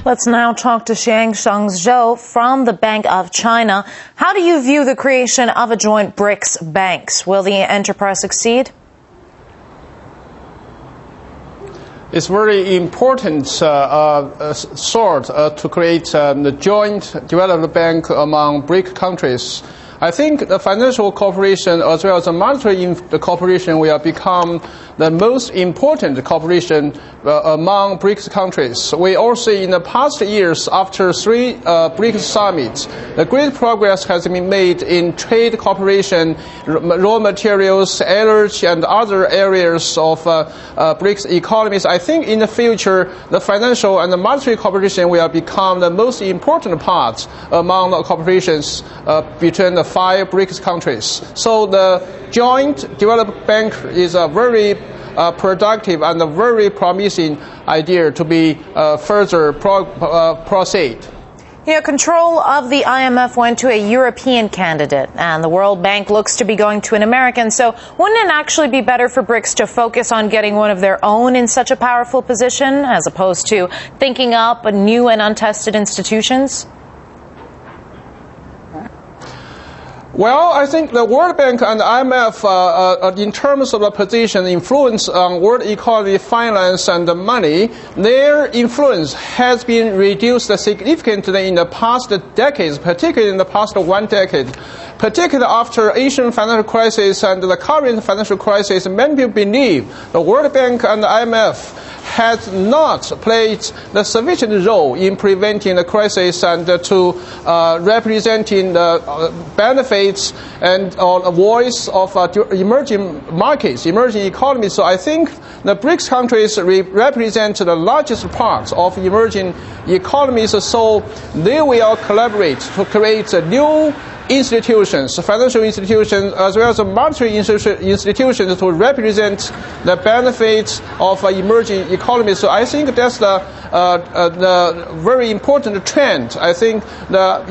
Let's now talk to Xiang Shangzhou from the Bank of China. How do you view the creation of a joint BRICS banks? Will the enterprise succeed? It's very important to create the joint development bank among BRIC countries. I think the financial cooperation as well as the monetary cooperation will become the most important cooperation among BRICS countries. We also in the past years, after three BRICS summits, the great progress has been made in trade cooperation, raw materials, energy, and other areas of BRICS economies. I think in the future, the financial and the monetary cooperation will become the most important part among the cooperations between the 5 BRICS countries. So the joint development bank is a very productive and a very promising idea to be further proceed. You know, control of the IMF went to a European candidate, and the World Bank looks to be going to an American. So wouldn't it actually be better for BRICS to focus on getting one of their own in such a powerful position, as opposed to thinking up new and untested institutions? Well, I think the World Bank and the IMF, in terms of the position, influence on world economy, finance, and the money, their influence has been reduced significantly in the past decades, particularly in the past 1 decade. Particularly after Asian financial crisis and the current financial crisis, many people believe the World Bank and the IMF has not played the sufficient role in preventing the crisis and to representing the benefits and the voice of emerging markets, emerging economies. So I think the BRICS countries represent the largest part of emerging economies, so they will collaborate to create new institutions, financial institutions, as well as monetary institutions to represent the benefits of emerging economies. So I think that's the very important trend. I think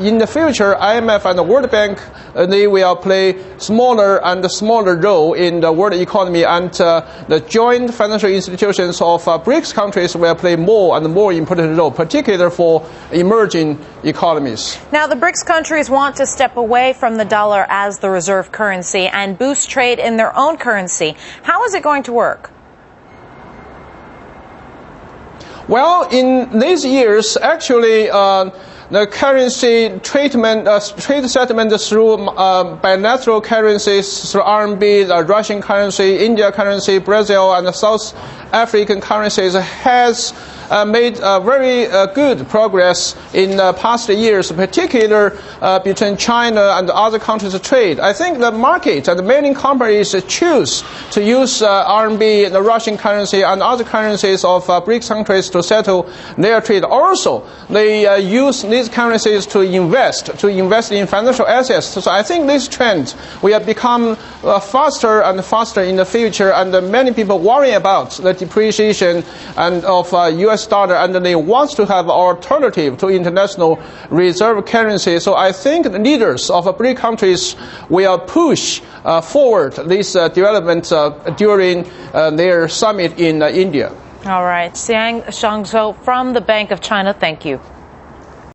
in the future, IMF and the World Bank, they will play smaller and smaller role in the world economy, and the joint financial institutions of BRICS countries will play more and more important role, particularly for emerging economies. Now, the BRICS countries want to step away from the dollar as the reserve currency and boost trade in their own currency. How is it going to work? Well, in these years, actually, the currency treatment, trade settlement through bilateral currencies, through RMB, the Russian currency, India currency, Brazil, and the South African currencies has made very good progress in the past years, particularly between China and other countries' trade. I think the market and many companies choose to use RMB, the Russian currency, and other currencies of BRICS countries to settle their trade. Also, they use these currencies to invest in financial assets. So I think this trend will become faster and faster in the future, and many people worry about the depreciation and of US dollar, and they want to have an alternative to international reserve currency. So I think the leaders of BRIC countries will push forward this development during their summit in India. All right. Xiang Shangzhou from the Bank of China, thank you.